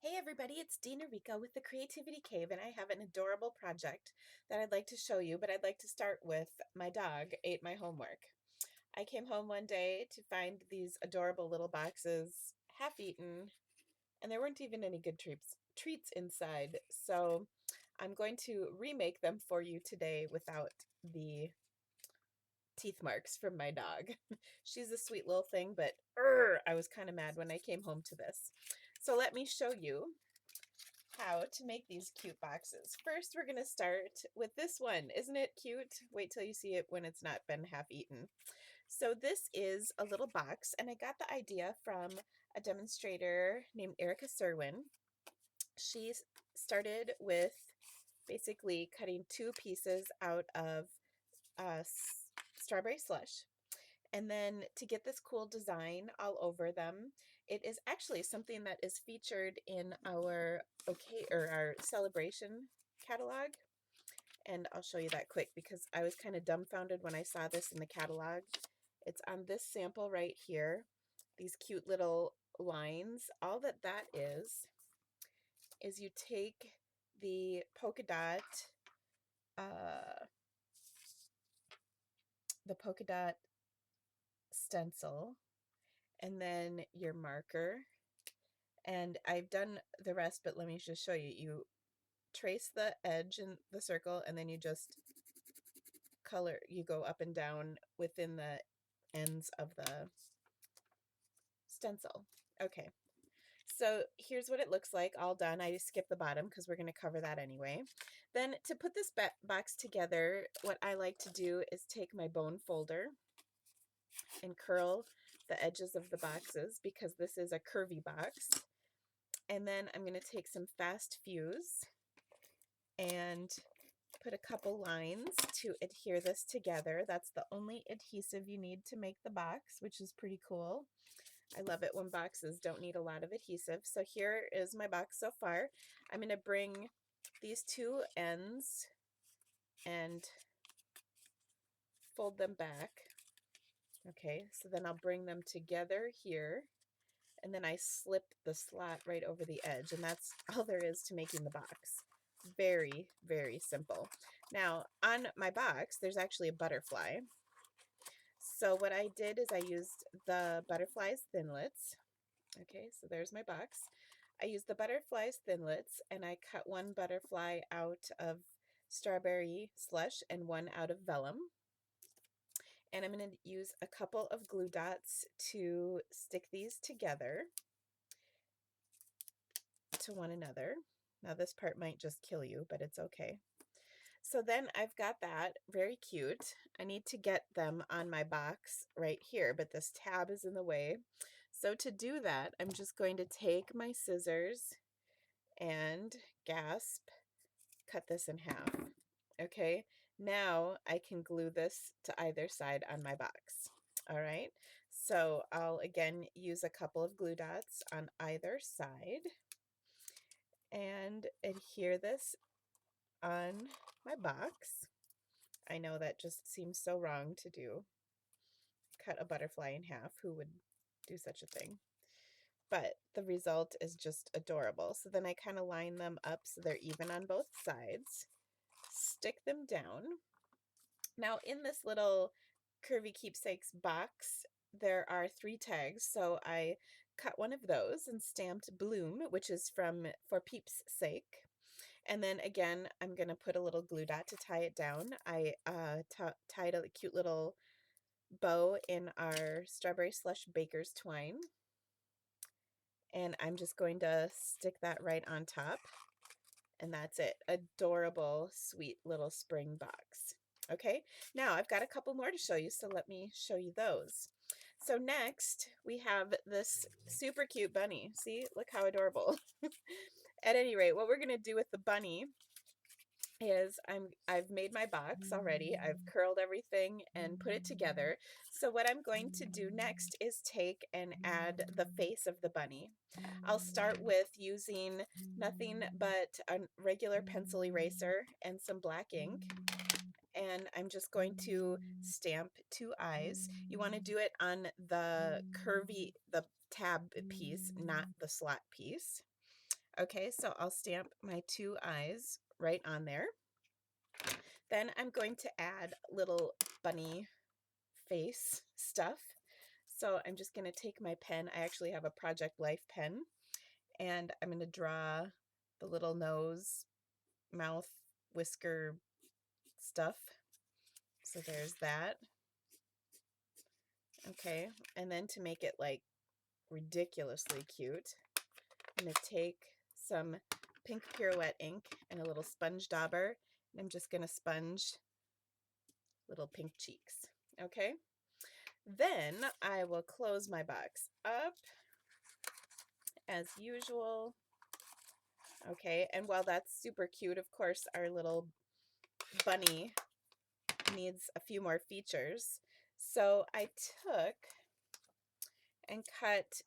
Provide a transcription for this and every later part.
Hey everybody, it's Dina Rico with the Creativity Cave, and I have an adorable project that I'd like to show you, but I'd like to start with my dog ate my homework. I came home one day to find these adorable little boxes, half eaten, and there weren't even any good treats inside. So I'm going to remake them for you today without the teeth marks from my dog. She's a sweet little thing, but I was kind of mad when I came home to this. So let me show you how to make these cute boxes. First, we're going to start with this one. Isn't it cute? Wait till you see it when it's not been half eaten. So this is a little box, and I got the idea from a demonstrator named Erica Serwin. She started with basically cutting two pieces out of strawberry slush. And then to get this cool design all over them, it is actually something that is featured in our our celebration catalog. And I'll show you that quick because I was kind of dumbfounded when I saw this in the catalog. It's on this sample right here. These cute little lines. All that is you take the uh, polka dot stencil, and then your marker. And I've done the rest, but let me just show you. You trace the edge in the circle, and then you just you go up and down within the ends of the stencil. Okay, so here's what it looks like all done. I just skipped the bottom because we're going to cover that anyway. Then to put this box together, what I like to do is take my bone folder and curl the edges of the boxes because this is a curvy box. And then I'm going to take some fast fuse and put a couple lines to adhere this together. That's the only adhesive you need to make the box, which is pretty cool. I love it when boxes don't need a lot of adhesive. So here is my box so far. I'm going to bring these two ends and fold them back. Okay, so then I'll bring them together here, and then I slip the slot right over the edge, and that's all there is to making the box. Very, very simple. Now, on my box, there's actually a butterfly. So what I did is I used the butterfly's Thinlits. Okay, so there's my box. I used the butterfly's Thinlits, and I cut one butterfly out of strawberry slush and one out of vellum. And I'm going to use a couple of glue dots to stick these together to one another. Now this part might just kill you, but it's okay. So then I've got that, very cute. I need to get them on my box right here, but this tab is in the way. So to do that, I'm just going to take my scissors and cut this in half. Okay, now I can glue this to either side on my box. All right, so I'll again use a couple of glue dots on either side and adhere this on my box. I know that just seems so wrong to do. Cut a butterfly in half. Who would do such a thing? But the result is just adorable. So then I kind of line them up so they're even on both sides. Stick them down. Now in this little Curvy Keepsakes box, there are 3 tags. So I cut one of those and stamped Bloom, which is for Peeps' sake. And then again, I'm going to put a little glue dot to tie it down. I tied a cute little bow in our strawberry slush baker's twine. And I'm just going to stick that right on top. And that's it. Adorable, sweet little spring box. Okay, now I've got a couple more to show you, so let me show you those. So next, we have this super cute bunny. See, look how adorable. At any rate, what we're going to do with the bunny is I've made my box already. I've curled everything and put it together. So what I'm going to do next is take and add the face of the bunny. I'll start with using nothing but a regular pencil eraser and some black ink. And I'm just going to stamp 2 eyes. You want to do it on the tab piece, not the slot piece. Okay, so I'll stamp my 2 eyes right on there. Then I'm going to add little bunny face stuff. So I'm just going to take my pen. I actually have a Project Life pen, and I'm going to draw the little nose, mouth, whisker stuff. So there's that. Okay, and then to make it like ridiculously cute, I'm going to take some pink pirouette ink and a little sponge dauber, and I'm just going to sponge little pink cheeks. Okay, then I will close my box up as usual. Okay, and while that's super cute, of course, our little bunny needs a few more features. So I took and cut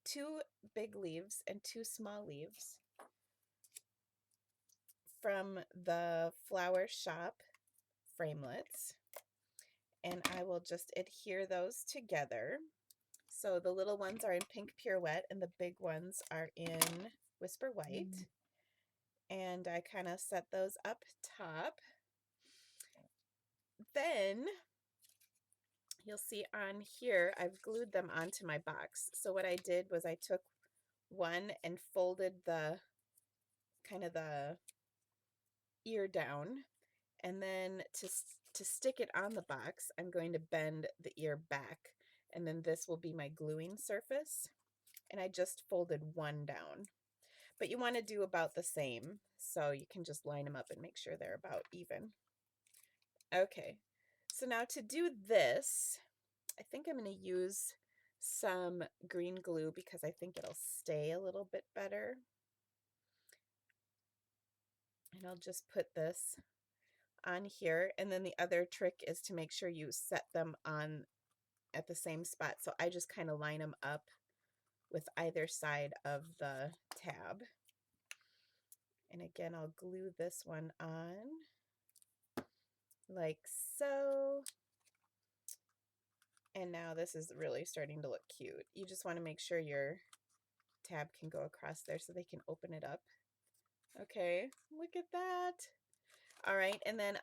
2 big leaves and 2 small leaves from the Flower Shop framelits, and I will just adhere those together. So the little ones are in pink pirouette and the big ones are in whisper white. And I kind of set those up top. Then you'll see on here, I've glued them onto my box. So what I did was I took one and folded the kind of the ear down, and then to stick it on the box, I'm going to bend the ear back, and then this will be my gluing surface. And I just folded one down, but you want to do about the same, so you can just line them up and make sure they're about even. Okay, so now to do this, I think I'm going to use some green glue because I think it'll stay a little bit better. And I'll just put this on here. And then the other trick is to make sure you set them on at the same spot. So I just kind of line them up with either side of the tab. And again, I'll glue this one on like so. And now this is really starting to look cute. You just want to make sure your tab can go across there so they can open it up. Okay, look at that. All right, and then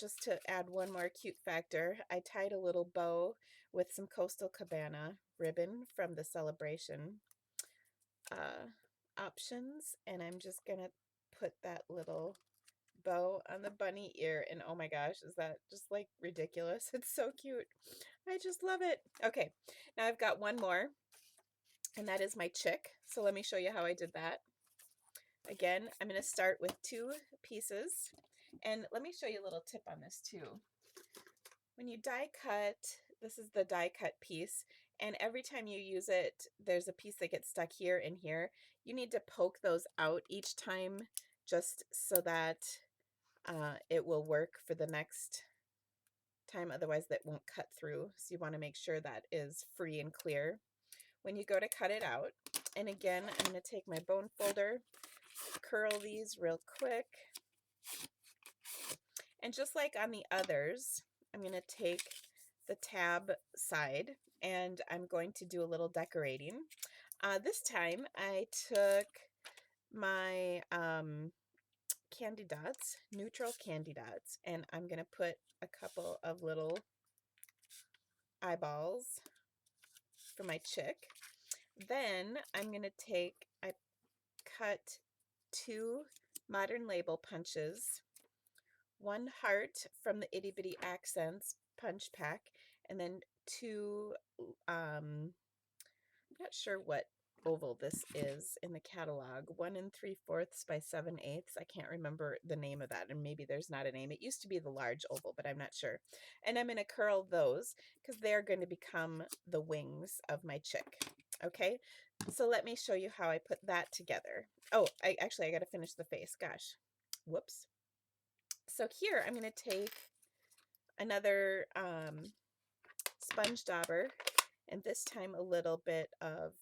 just to add one more cute factor, I tied a little bow with some Coastal Cabana ribbon from the Celebration options, and I'm just gonna put that little bow on the bunny ear, and oh my gosh, is that just like ridiculous? It's so cute. I just love it. Okay, now I've got one more, and that is my chick. So let me show you how I did that. Again, I'm going to start with 2 pieces, and let me show you a little tip on this too. When you die cut, this is the die cut piece, and every time you use it, there's a piece that gets stuck here and here. You need to poke those out each time just so that it will work for the next time, otherwise that won't cut through. So you want to make sure that is free and clear when you go to cut it out. And again, I'm going to take my bone folder, curl these real quick. And just like on the others, I'm going to take the tab side and I'm going to do a little decorating. This time I took my candy dots, neutral candy dots, and I'm going to put a couple of little eyeballs for my chick. Then I'm going to I cut 2 modern label punches, 1 heart from the Itty Bitty Accents punch pack, and then 2, I'm not sure what oval this is in the catalog, 1 3/4 by 7/8. I can't remember the name of that, and maybe there's not a name. It used to be the large oval, but I'm not sure. And I'm going to curl those because they're going to become the wings of my chick. Okay, so let me show you how I put that together. Oh, I got to finish the face. Gosh, whoops. So here I'm going to take another sponge dauber, and this time a little bit of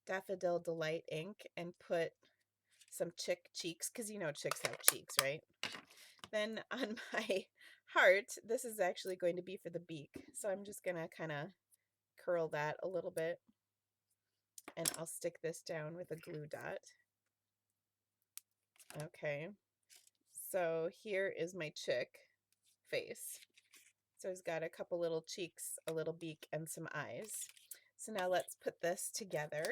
Daffodil Delight ink, and put some chick cheeks, because you know chicks have cheeks, right? Then on my heart, this is actually going to be for the beak, so I'm just going to kind of curl that a little bit, and I'll stick this down with a glue dot. Okay, so here is my chick face. So he's got a couple little cheeks, a little beak, and some eyes. So now let's put this together.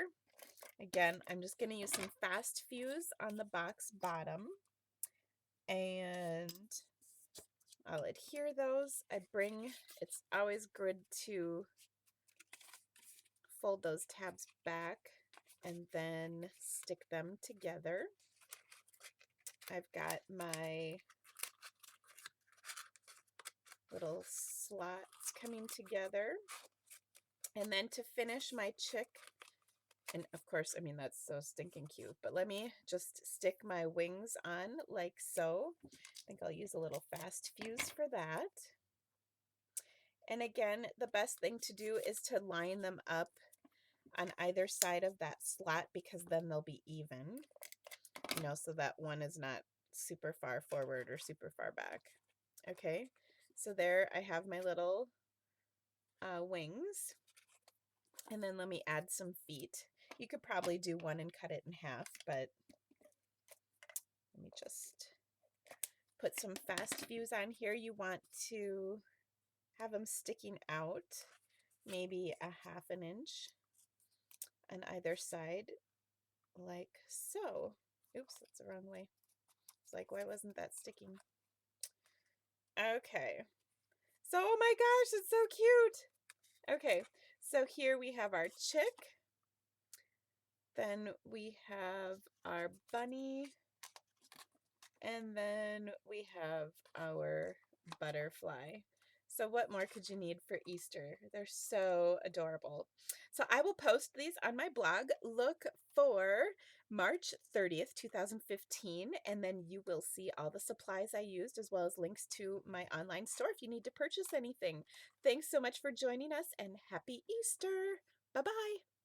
Again, I'm just going to use some fast fuse on the box bottom, and I'll adhere those. It's always good to fold those tabs back and then stick them together. I've got my little slots coming together. And then to finish my chick, and of course, I mean, that's so stinking cute, but let me just stick my wings on like so. I think I'll use a little fast fuse for that. And again, the best thing to do is to line them up on either side of that slot, because then they'll be even, you know, so that one is not super far forward or super far back. Okay, so there I have my little wings. And then let me add some feet. You could probably do one and cut it in half, but let me just put some fast fuse on here. You want to have them sticking out maybe a half an inch on either side, like so. Oops, that's the wrong way. It's like, why wasn't that sticking? Okay. So, oh my gosh, it's so cute. Okay, so here we have our chick. Then we have our bunny. And then we have our butterfly. So what more could you need for Easter? They're so adorable. So I will post these on my blog. Look for March 30th, 2015, and then you will see all the supplies I used, as well as links to my online store if you need to purchase anything. Thanks so much for joining us, and happy Easter. Bye-bye.